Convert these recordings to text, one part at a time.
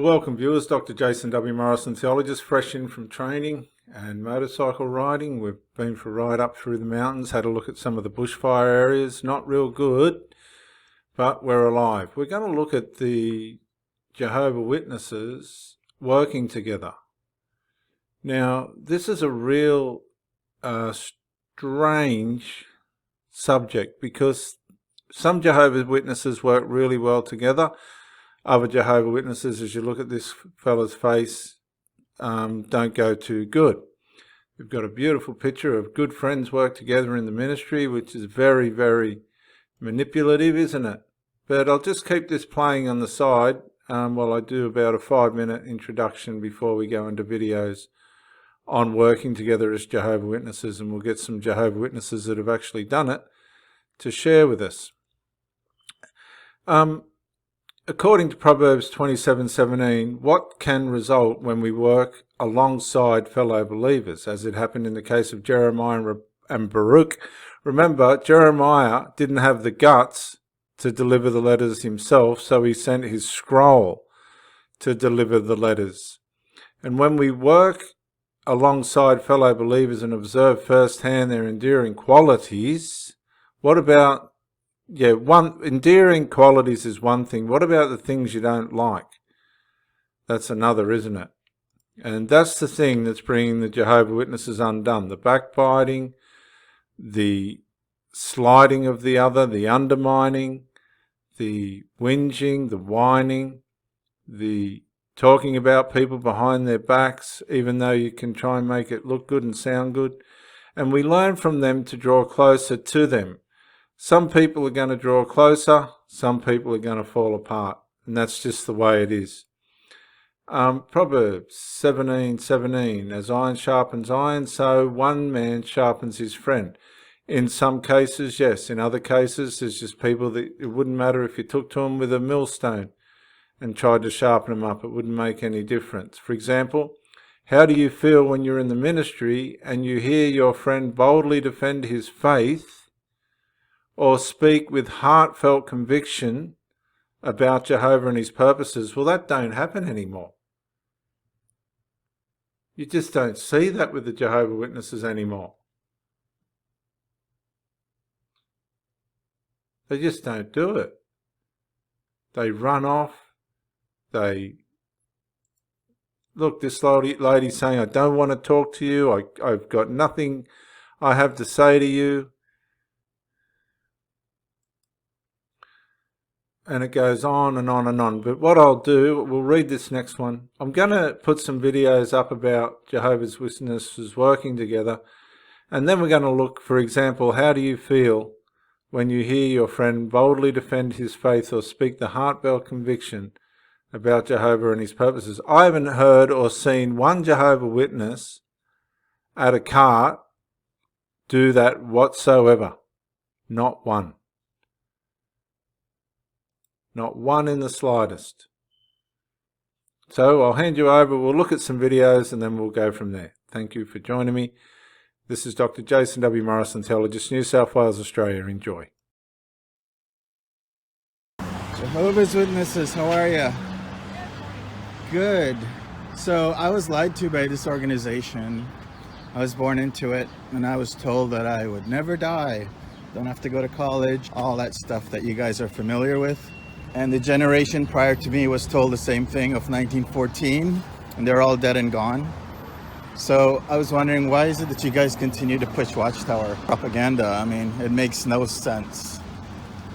welcome viewers. Dr. Jason W. Morrison, theologist, fresh in from training and motorcycle riding. We've been for a ride up through the mountains, had a look at some of the bushfire areas. Not real good, but we're alive. We're going to look at the Jehovah Witnesses working together. Now, this is a real strange subject because some Jehovah's Witnesses work really well together. Other Jehovah Witnesses, as you look at this fella's face, don't go too good. We've got a beautiful picture of good friends work together in the ministry, which is very, very manipulative, isn't it? But I'll just keep this playing on the side while I do about a 5-minute introduction before we go into videos on working together as Jehovah Witnesses, and we'll get some Jehovah Witnesses that have actually done it to share with us. According to Proverbs 27:17, what can result when we work alongside fellow believers, as it happened in the case of Jeremiah and Baruch? Remember, Jeremiah didn't have the guts to deliver the letters himself, so he sent his scroll to deliver the letters. And when we work alongside fellow believers and observe firsthand their endearing qualities, what about endearing qualities is one thing. What about the things you don't like? That's another, isn't it? And that's the thing that's bringing the Jehovah Witnesses undone. The backbiting, the slighting of the other, the undermining, the whinging, the whining, the talking about people behind their backs, even though you can try and make it look good and sound good. And we learn from them to draw closer to them. Some people are going to draw closer, some people are going to fall apart, and that's just the way it is. Proverbs 17:17, as iron sharpens iron, so one man sharpens his friend. In some cases, yes. In other cases, there's just people that it wouldn't matter if you took to them with a millstone and tried to sharpen them up. It wouldn't make any difference. For example, how do you feel when you're in the ministry and you hear your friend boldly defend his faith or speak with heartfelt conviction about Jehovah and his purposes? Well, that don't happen anymore. You just don't see that with the Jehovah Witnesses anymore. They just don't do it. They run off. Look, this lady's saying, I don't want to talk to you. I've got nothing I have to say to you. And it goes on and on and on. But what I'll do, we'll read this next one. I'm going to put some videos up about Jehovah's Witnesses working together. And then we're going to look, for example, how do you feel when you hear your friend boldly defend his faith or speak the heartfelt conviction about Jehovah and his purposes? I haven't heard or seen one Jehovah Witness at a cart do that whatsoever. Not one. Not one in the slightest. So I'll hand you over. We'll look at some videos and then we'll go from there. Thank you for joining me. This is Dr. Jason W. Morrison, theologist, New South Wales, Australia. Enjoy. Jehovah's Witnesses, how are you? Good. So I was lied to by this organization. I was born into it and I was told that I would never die. Don't have to go to college, all that stuff that you guys are familiar with. And the generation prior to me was told the same thing of 1914, and they're all dead and gone. So I was wondering, why is it that you guys continue to push Watchtower propaganda? I mean, it makes no sense.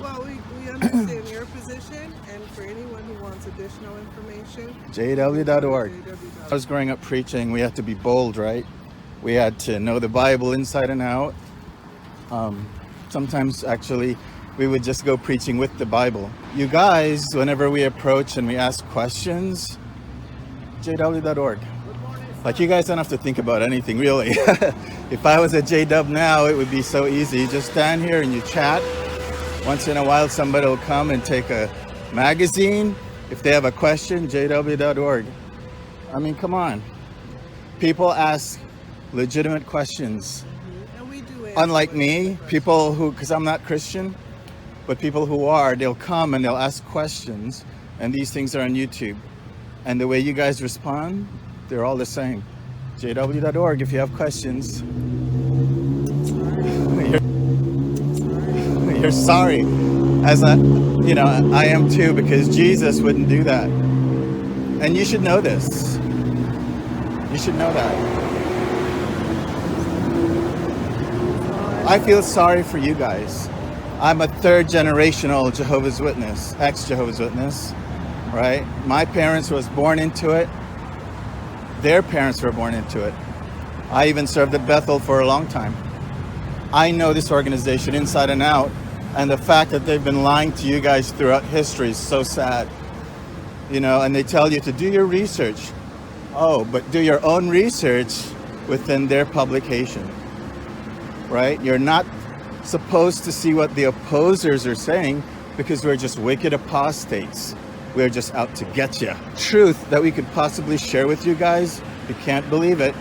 Well, we understand your position, and for anyone who wants additional information, jw.org. I was growing up preaching, we had to be bold, right? We had to know the Bible inside and out. Sometimes, actually, we would just go preaching with the Bible. You guys, whenever we approach and we ask questions, jw.org. Like, you guys don't have to think about anything, really. If I was at JW now, it would be so easy. You just stand here and you chat. Once in a while, somebody will come and take a magazine. If they have a question, jw.org. I mean, come on. People ask legitimate questions. and we do Unlike me, people who, because I'm not Christian, but people who are, they'll come and they'll ask questions, and these things are on YouTube. And the way you guys respond, they're all the same. jw.org if you have questions. You're sorry. As I am too, because Jesus wouldn't do that. And you should know this. You should know that. I feel sorry for you guys. I'm a third generational Jehovah's Witness, ex-Jehovah's Witness, right? My parents was born into it. Their parents were born into it. I even served at Bethel for a long time. I know this organization inside and out, and the fact that they've been lying to you guys throughout history is so sad. And they tell you to do your research. Oh, but do your own research within their publication, right? You're not supposed to see what the opposers are saying because we're just wicked apostates. We're just out to get you. Truth that we could possibly share with you guys, you can't believe it.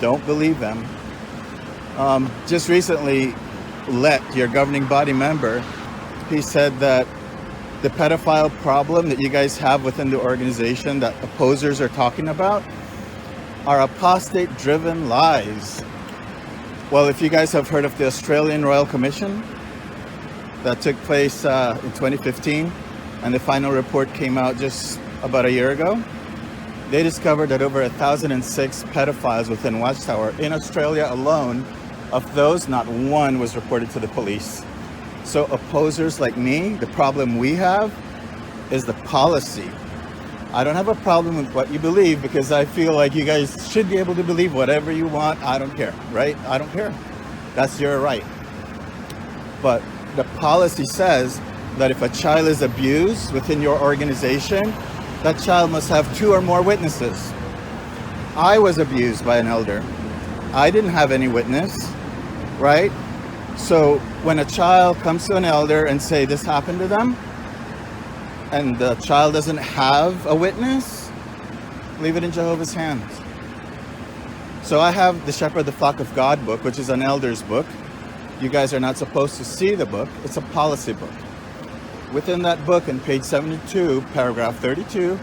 Don't believe them. Just recently, your governing body member, he said that the pedophile problem that you guys have within the organization that opposers are talking about are apostate-driven lies. Well, if you guys have heard of the Australian Royal Commission that took place in 2015, and the final report came out just about a year ago, they discovered that over 1,006 pedophiles within Watchtower in Australia alone. Of those, not one was reported to the police. So opposers like me, the problem we have is the policy. I don't have a problem with what you believe because I feel like you guys should be able to believe whatever you want. I don't care, right? I don't care. That's your right. But the policy says that if a child is abused within your organization, that child must have 2 or more witnesses. I was abused by an elder. I didn't have any witness, right? So when a child comes to an elder and say this happened to them, and the child doesn't have a witness, leave it in Jehovah's hands. So I have the Shepherd of the Flock of God book, which is an elder's book. You guys are not supposed to see the book. It's a policy book. Within that book, in page 72, paragraph 32,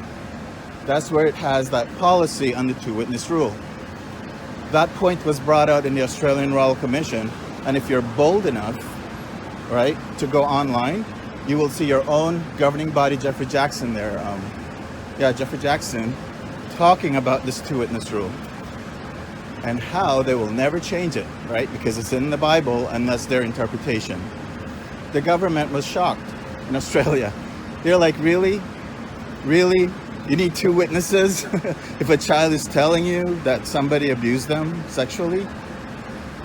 that's where it has that policy on the 2-witness rule. That point was brought out in the Australian Royal Commission, and if you're bold enough, right, to go online, you will see your own governing body, Jeffrey Jackson there. Jeffrey Jackson, talking about this 2-witness rule and how they will never change it, right, because it's in the Bible and that's their interpretation. The government was shocked in Australia. They're like, really? Really? You need 2 witnesses if a child is telling you that somebody abused them sexually?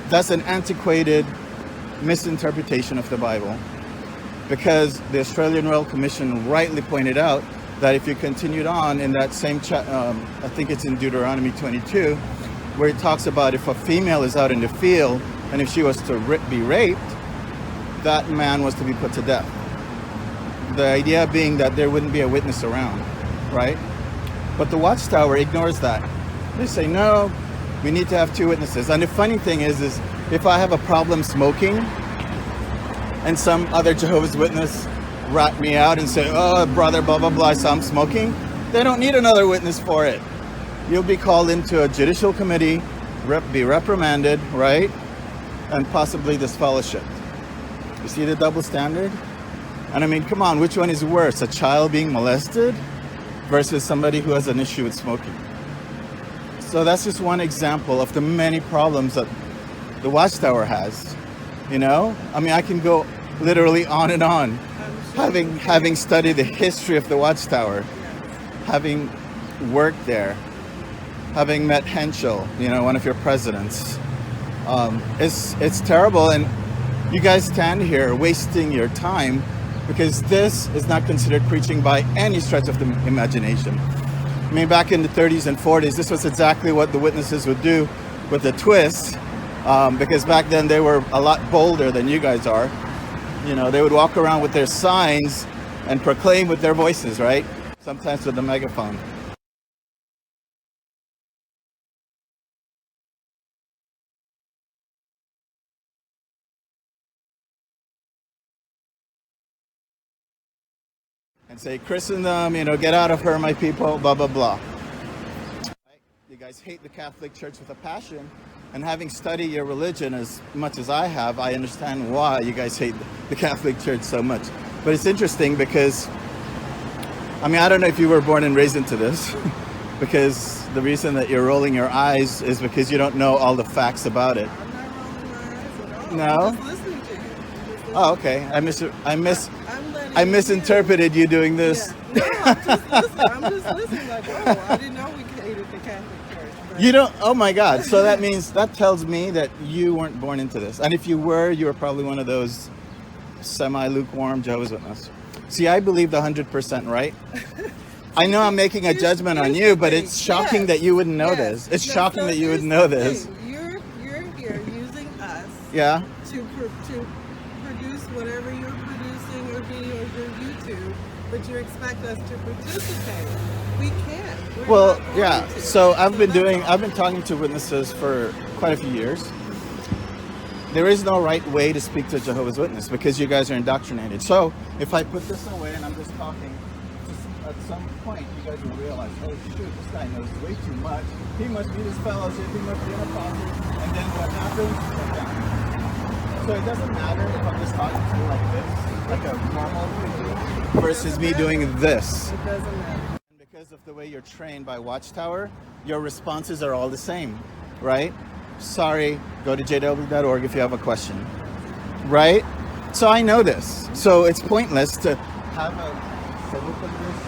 That's an antiquated misinterpretation of the Bible, because the Australian Royal Commission rightly pointed out that if you continued on in that same I think it's in Deuteronomy 22, where it talks about if a female is out in the field and if she was to be raped, that man was to be put to death. The idea being that there wouldn't be a witness around, right? But the Watchtower ignores that. They say, no, we need to have 2 witnesses. And the funny thing is if I have a problem smoking and some other Jehovah's Witness rat me out and say, oh, brother, blah, blah, blah, so I'm smoking, they don't need another witness for it. You'll be called into a judicial committee, be reprimanded, right? And possibly disfellowshipped. You see the double standard? And I mean, come on, which one is worse? A child being molested versus somebody who has an issue with smoking? So that's just one example of the many problems that the Watchtower has. I mean, I can go literally on and on. Having studied the history of the Watchtower, having worked there, having met Henschel, one of your presidents. It's terrible, and you guys stand here wasting your time because this is not considered preaching by any stretch of the imagination. I mean, back in the 30s and 40s, this was exactly what the witnesses would do with a twist, because back then they were a lot bolder than you guys are. They would walk around with their signs and proclaim with their voices, right? Sometimes with a megaphone. and say, Christendom, get out of her, my people, blah, blah, blah. Right? You guys hate the Catholic Church with a passion. And having studied your religion as much as I have, I understand why you guys hate the Catholic Church so much. But it's interesting because, I don't know if you were born and raised into this, because the reason that you're rolling your eyes is because you don't know all the facts about it. I'm not rolling my eyes at all. No? I'm just listening to you. Oh, okay. I misinterpreted you doing this. Yeah. No, I'm just listening. I'm just listening like, oh, I didn't know we hated the Catholic Church. But You don't? Oh my God. So that tells me that you weren't born into this. And if you were probably one of those semi-lukewarm Jehovah's Witnesses. See, I believe the 100% right. I know I'm making a judgment on you, but it's shocking that you wouldn't know this. It's shocking so that you here's wouldn't know the this. thing. You're here using us Yeah. to produce whatever you're producing or videos or YouTube, but you expect us to participate. We can't. We're Well, not going yeah. to. So I've been that's all. talking to witnesses for quite a few years. There is no right way to speak to a Jehovah's Witness because you guys are indoctrinated. So if I put this away and I'm just talking, at some point you guys will realize, oh shoot, this guy knows way too much. He must be this fellowship, he must be an apostle. And then what happens? So it doesn't matter if I'm just talking to you like this, like a normal video, versus me doing this. It doesn't matter. And because of the way you're trained by Watchtower, your responses are all the same, right? Sorry, go to jw.org if you have a question, right? So I know this. So it's pointless to have a... So look at this.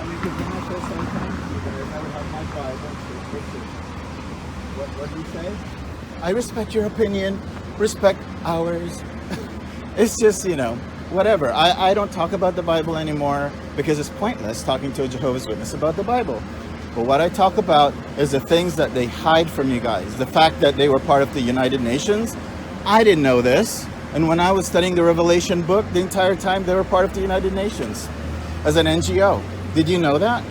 I mean, because when I say sometimes, you guys never have my Bible. What do you say? I respect your opinion, respect ours. It's just, whatever. I don't talk about the Bible anymore because it's pointless talking to a Jehovah's Witness about the Bible. But what I talk about is the things that they hide from you guys. The fact that they were part of the United Nations. I didn't know this. And when I was studying the Revelation book, the entire time they were part of the United Nations as an NGO. Did you know that?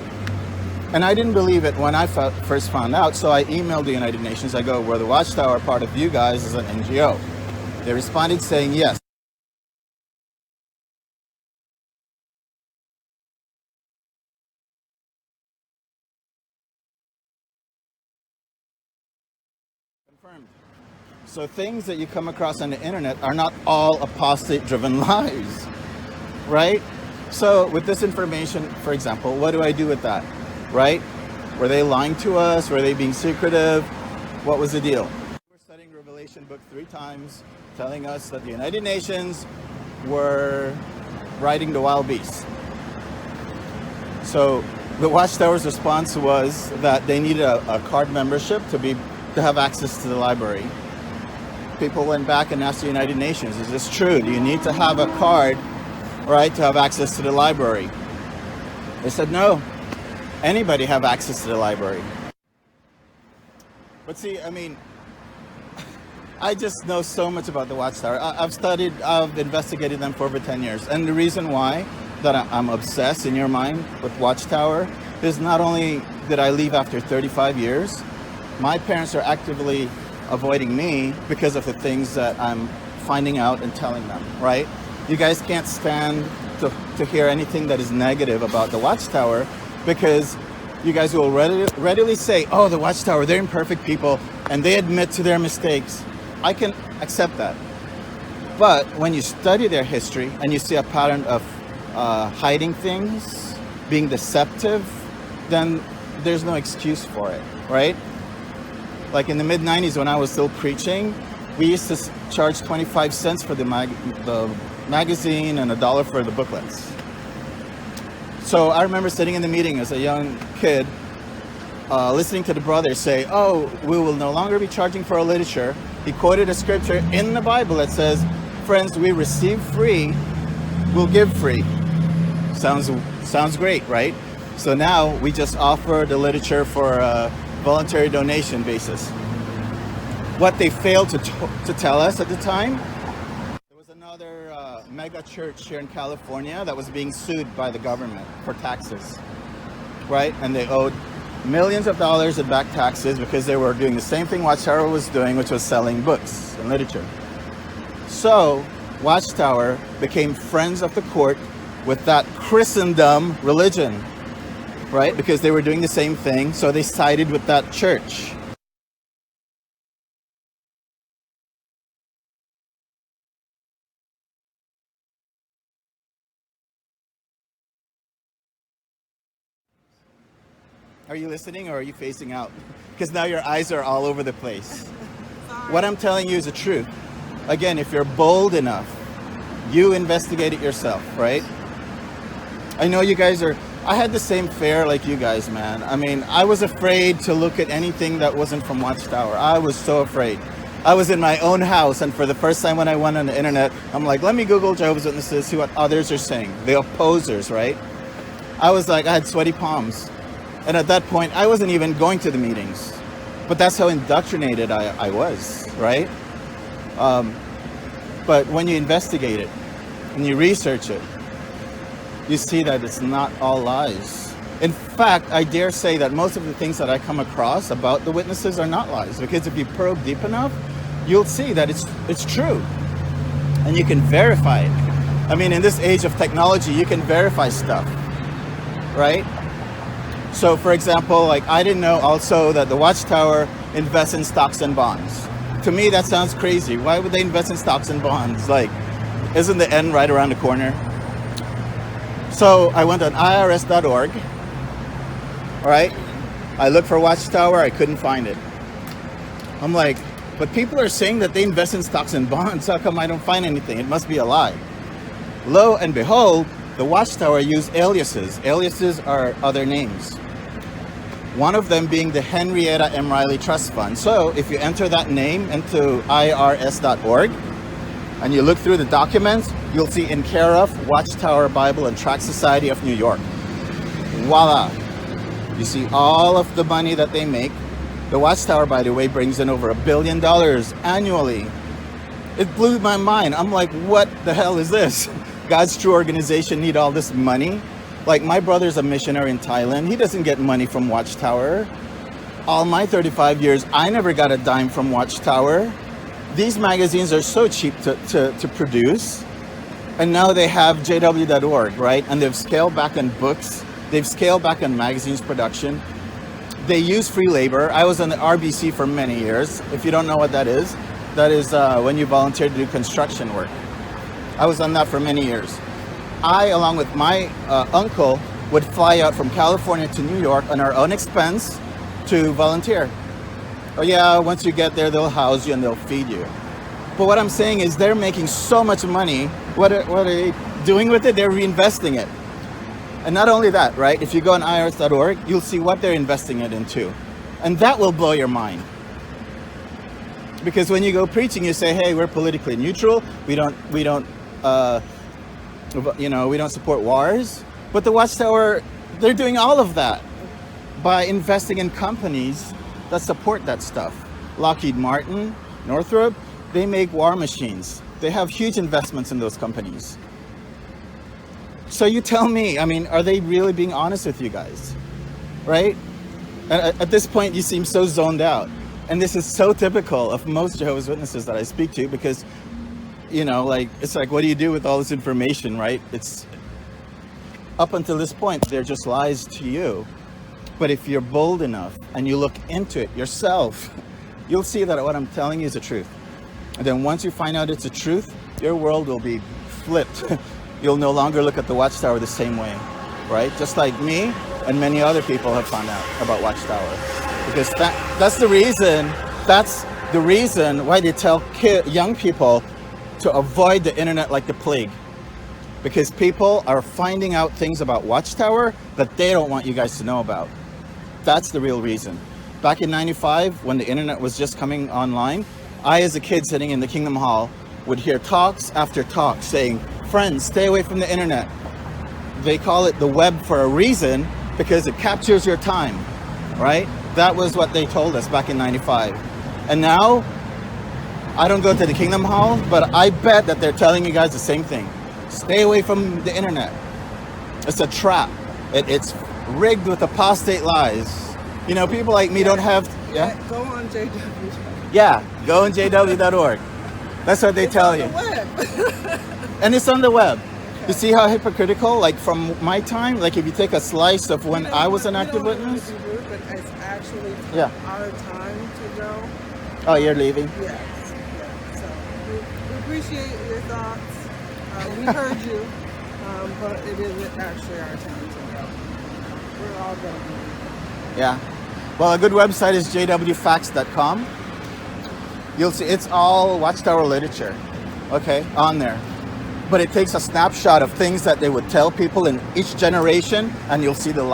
And I didn't believe it when I first found out. So I emailed the United Nations. I go, we're the Watchtower, part of you guys as an NGO. They responded saying yes. Confirmed. So things that you come across on the internet are not all apostate-driven lies, right? So with this information, for example, what do I do with that, right? Were they lying to us? Were they being secretive? What was the deal? We're studying Revelation book 3 times, telling us that the United Nations were riding the wild beasts. So the Watchtower's response was that they needed a card membership to have access to the library. People went back and asked the United Nations, is this true? Do you need to have a card, right, to have access to the library? They said, no, anybody have access to the library. But see, I just know so much about the Watchtower. I've investigated them for over 10 years. And the reason why that I'm obsessed in your mind with Watchtower is not only did I leave after 35 years, my parents are actively avoiding me because of the things that I'm finding out and telling them, right? You guys can't stand to hear anything that is negative about the Watchtower because you guys will readily say, oh, the Watchtower, they're imperfect people and they admit to their mistakes. I can accept that. But when you study their history and you see a pattern of hiding things, being deceptive, then there's no excuse for it, right? Like in the mid-90s when I was still preaching, we used to charge 25 cents for the magazine and $1 for the booklets. So I remember sitting in the meeting as a young kid, listening to the brothers say, oh, we will no longer be charging for our literature. He quoted a scripture in the Bible that says, friends, we receive free, we'll give free. Sounds great, right? So now we just offer the literature for a voluntary donation basis. What they failed to tell us at the time, there was another mega church here in California that was being sued by the government for taxes, right? And they owed millions of dollars in back taxes because they were doing the same thing Watchtower was doing, which was selling books and literature. So Watchtower became friends of the court with that Christendom religion, right? Because they were doing the same thing, so they sided with that church. Are you listening or are you facing out? Because now your eyes are all over the place. What I'm telling you is the truth. Again, if you're bold enough, you investigate it yourself, right? I know you guys are, I had the same fear like you guys, man. I mean, I was afraid to look at anything that wasn't from Watchtower. I was so afraid. I was in my own house, and for the first time when I went on the internet, I'm like, let me Google Jehovah's Witnesses, see what others are saying. The opposers, right? I was like, I had sweaty palms. And at that point, I wasn't even going to the meetings. But that's how indoctrinated I was, right? But when you investigate it and you research it, you see that it's not all lies. In fact, I dare say that most of the things that I come across about the witnesses are not lies, because if you probe deep enough, you'll see that it's true. And you can verify it. I mean, in this age of technology, you can verify stuff, right? So for example, like I didn't know also that the Watchtower invests in stocks and bonds. To me, that sounds crazy. Why would they invest in stocks and bonds? Like, isn't the end right around the corner? So I went on irs.org, all right? I looked for Watchtower, I couldn't find it. I'm like, but people are saying that they invest in stocks and bonds. How come I don't find anything? It must be a lie. Lo and behold, the Watchtower used aliases. Aliases are other names. One of them being the Henrietta M. Riley Trust Fund. So if you enter that name into irs.org and you look through the documents, you'll see in care of Watchtower Bible and Tract Society of New York. Voila. You see all of the money that they make. The Watchtower, by the way, brings in over $1 billion annually. It blew my mind. I'm like, what the hell is this? God's True Organization need all this money? Like, my brother's a missionary in Thailand. He doesn't get money from Watchtower. All my 35 years, I never got a dime from Watchtower. These magazines are so cheap to produce. And now they have jw.org, right? And they've scaled back on books. They've scaled back on magazines production. They use free labor. I was on the RBC for many years. If you don't know what that is when you volunteer to do construction work. I was on that for many years. I, along with my uncle, would fly out from California to New York on our own expense to volunteer. Oh yeah, once you get there, they'll house you and they'll feed you. But what I'm saying is they're making so much money. What are they doing with it? They're reinvesting it. And not only that, right? If you go on irs.org, you'll see what they're investing it into. And that will blow your mind. Because when you go preaching, you say, hey, we're politically neutral. We don't support wars. But the Watchtower, they're doing all of that by investing in companies that support that stuff. Lockheed Martin, Northrop, they make war machines. They have huge investments in those companies. So you tell me, I mean, are they really being honest with you guys? Right? And at this point, you seem so zoned out. And this is so typical of most Jehovah's Witnesses that I speak to, because, you know, like, it's like, what do you do with all this information, right? It's up until this point, they're just lies to you. But if you're bold enough and you look into it yourself, you'll see that what I'm telling you is the truth. And then once you find out it's the truth, your world will be flipped. You'll no longer look at the Watchtower the same way, right? Just like me and many other people have found out about Watchtower. Because that's the reason why they tell young people to avoid the internet like the plague. Because people are finding out things about Watchtower that they don't want you guys to know about. That's the real reason. Back in '95, when the internet was just coming online, I, as a kid sitting in the Kingdom Hall, would hear talks after talks saying, friends, stay away from the internet. They call it the web for a reason, because it captures your time, right? That was what they told us back in '95. And now, I don't go to the Kingdom Hall, but I bet that they're telling you guys the same thing. Stay away from the internet. It's a trap. It's rigged with apostate lies. You know, people like me don't have... Yeah? Go on JW. Yeah, go on jw.org. That's what they tell you. It's on the web. And it's on the web. Okay. You see how hypocritical, like from my time, like if you take a slice of when I was an active witness. But it's actually Yeah. our time to go. Oh, you're leaving? Yes. Yeah. So we appreciate your thoughts. We heard you, but it isn't actually our time to go. We're all going to be leaving. Yeah. Well, a good website is jwfacts.com. You'll see it's all Watchtower literature, okay, on there. But it takes a snapshot of things that they would tell people in each generation, and you'll see the